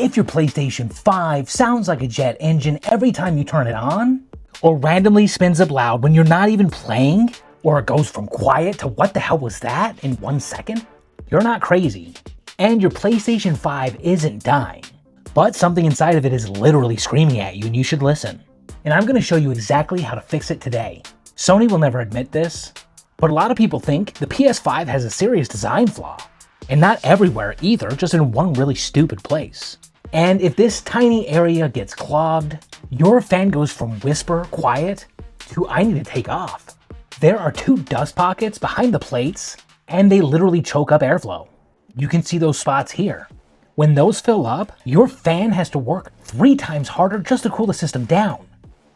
If your PlayStation 5 sounds like a jet engine every time you turn it on, or randomly spins up loud when you're not even playing, or it goes from quiet to what the hell was that in 1 second, you're not crazy. And your PlayStation 5 isn't dying, but something inside of it is literally screaming at you and you should listen. And I'm going to show you exactly how to fix it today. Sony will never admit this, but a lot of people think the PS5 has a serious design flaw. And not everywhere either, just in one really stupid place. And if this tiny area gets clogged, your fan goes from whisper, quiet, to I need to take off. There are 2 dust pockets behind the plates, and they literally choke up airflow. You can see those spots here. When those fill up, your fan has to work 3 times harder just to cool the system down.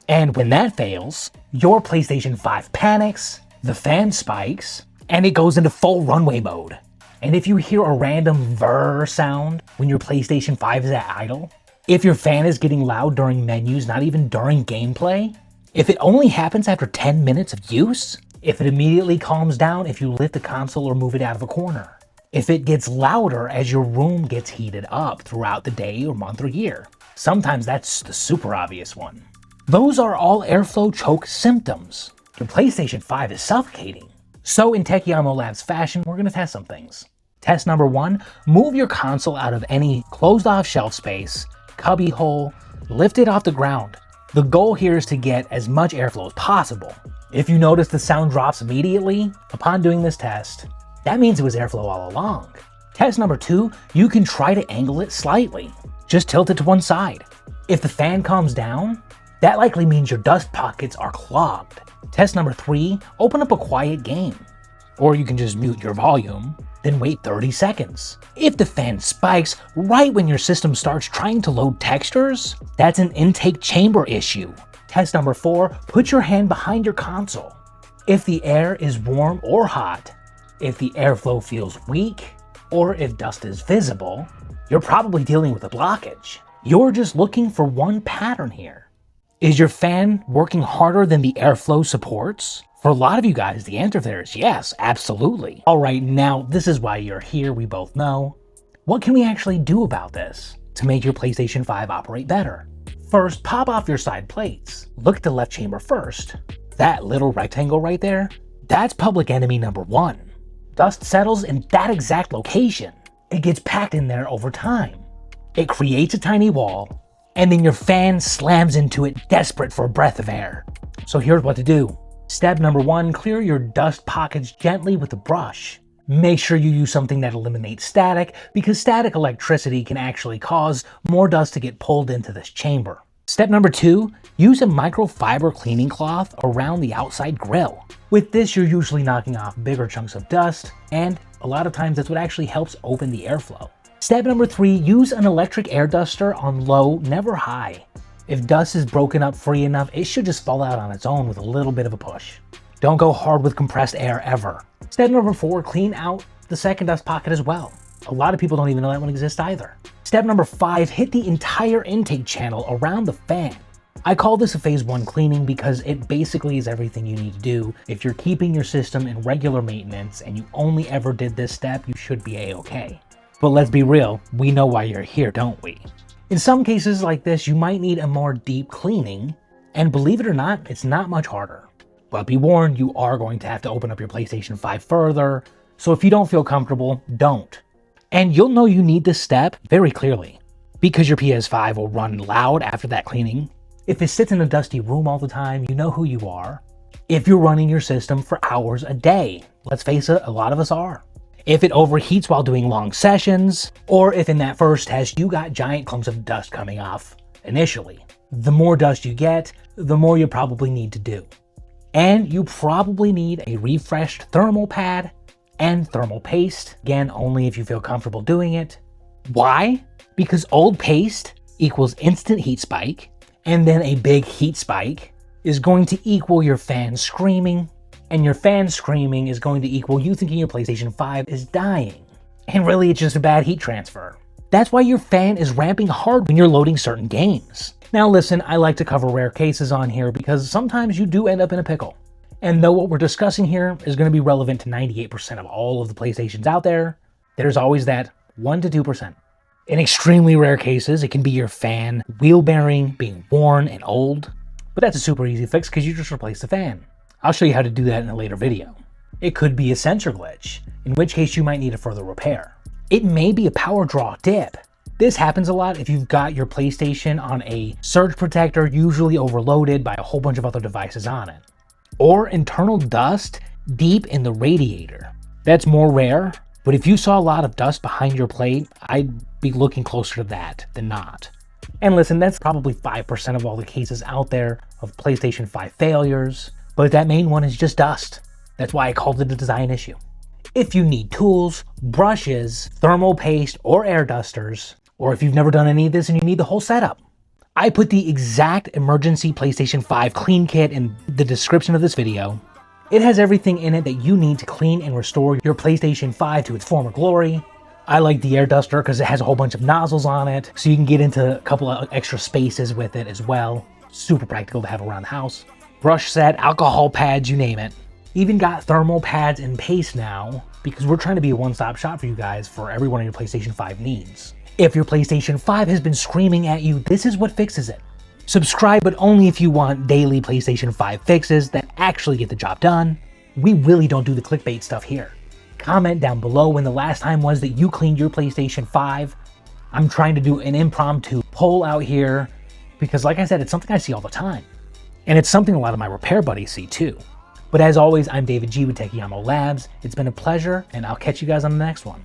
And when that fails, your PlayStation 5 panics, the fan spikes, and it goes into full runway mode. And if you hear a random vrr sound when your PlayStation 5 is at idle, if your fan is getting loud during menus, not even during gameplay, if it only happens after 10 minutes of use, if it immediately calms down if you lift the console or move it out of a corner, if it gets louder as your room gets heated up throughout the day or month or year. Sometimes that's the super obvious one. Those are all airflow choke symptoms. Your PlayStation 5 is suffocating. So in Techiamo Labs fashion, we're going to test some things. Test number 1, move your console out of any closed off shelf space, cubby hole, lift it off the ground. The goal here is to get as much airflow as possible. If you notice the sound drops immediately upon doing this test, that means it was airflow all along. Test number 2, you can try to angle it slightly. Just tilt it to one side. If the fan calms down, that likely means your dust pockets are clogged. Test number 3, open up a quiet game. Or you can just mute your volume, then wait 30 seconds. If the fan spikes right when your system starts trying to load textures, that's an intake chamber issue. Test number 4, put your hand behind your console. If the air is warm or hot, if the airflow feels weak, or if dust is visible, you're probably dealing with a blockage. You're just looking for one pattern here. Is your fan working harder than the airflow supports? For a lot of you guys, the answer there is yes, absolutely. All right, now this is why you're here, we both know. What can we actually do about this to make your PlayStation 5 operate better? First, pop off your side plates. Look at the left chamber first. That little rectangle right there, that's public enemy number 1. Dust settles in that exact location. It gets packed in there over time. It creates a tiny wall, and then your fan slams into it, desperate for a breath of air. So here's what to do. Step number 1, clear your dust pockets gently with a brush. Make sure you use something that eliminates static, because static electricity can actually cause more dust to get pulled into this chamber. Step number 2, use a microfiber cleaning cloth around the outside grill. With this, you're usually knocking off bigger chunks of dust, and a lot of times that's what actually helps open the airflow. Step number 3, use an electric air duster on low, never high. If dust is broken up free enough, it should just fall out on its own with a little bit of a push. Don't go hard with compressed air ever. Step number 4, clean out the second dust pocket as well. A lot of people don't even know that one exists either. Step number 5, hit the entire intake channel around the fan. I call this a phase 1 cleaning because it basically is everything you need to do. If you're keeping your system in regular maintenance and you only ever did this step, you should be a-okay. But let's be real, we know why you're here, don't we? In some cases like this, you might need a more deep cleaning, and believe it or not, it's not much harder. But be warned, you are going to have to open up your PlayStation 5 further, so if you don't feel comfortable, don't. And you'll know you need this step very clearly, because your PS5 will run loud after that cleaning. If it sits in a dusty room all the time, you know who you are. If you're running your system for hours a day, let's face it, a lot of us are. If it overheats while doing long sessions, or if in that first test you got giant clumps of dust coming off initially. The more dust you get, the more you probably need to do. And you probably need a refreshed thermal pad and thermal paste, again, only if you feel comfortable doing it. Why? Because old paste equals instant heat spike, and then a big heat spike is going to equal your fan screaming, and your fan screaming is going to equal you thinking your PlayStation 5 is dying. And really, it's just a bad heat transfer. That's why your fan is ramping hard when you're loading certain games. Now listen, I like to cover rare cases on here because sometimes you do end up in a pickle. And though what we're discussing here is going to be relevant to 98% of all of the PlayStations out there, there's always that 1 to 2%. In extremely rare cases, it can be your fan wheel bearing being worn and old, but that's a super easy fix because you just replace the fan. I'll show you how to do that in a later video. It could be a sensor glitch, in which case you might need a further repair. It may be a power draw dip. This happens a lot if you've got your PlayStation on a surge protector, usually overloaded by a whole bunch of other devices on it. Or internal dust deep in the radiator. That's more rare, but if you saw a lot of dust behind your plate, I'd be looking closer to that than not. And listen, that's probably 5% of all the cases out there of PlayStation 5 failures, but that main one is just dust. That's why I called it a design issue. If you need tools, brushes, thermal paste, or air dusters, or if you've never done any of this and you need the whole setup, I put the exact emergency PlayStation 5 clean kit in the description of this video. It has everything in it that you need to clean and restore your PlayStation 5 to its former glory. I like the air duster because it has a whole bunch of nozzles on it, so you can get into a couple of extra spaces with it as well. Super practical to have around the house. Brush set, alcohol pads, you name it. Even got thermal pads and paste now, because we're trying to be a one-stop shop for you guys for every one of your PlayStation 5 needs. If your PlayStation 5 has been screaming at you, this is what fixes it. Subscribe, but only if you want daily PlayStation 5 fixes that actually get the job done. We really don't do the clickbait stuff here. Comment down below when the last time was that you cleaned your PlayStation 5. I'm trying to do an impromptu poll out here, because like I said, it's something I see all the time. And it's something a lot of my repair buddies see too. But as always, I'm David G with Techiamo Labs. It's been a pleasure, and I'll catch you guys on the next one.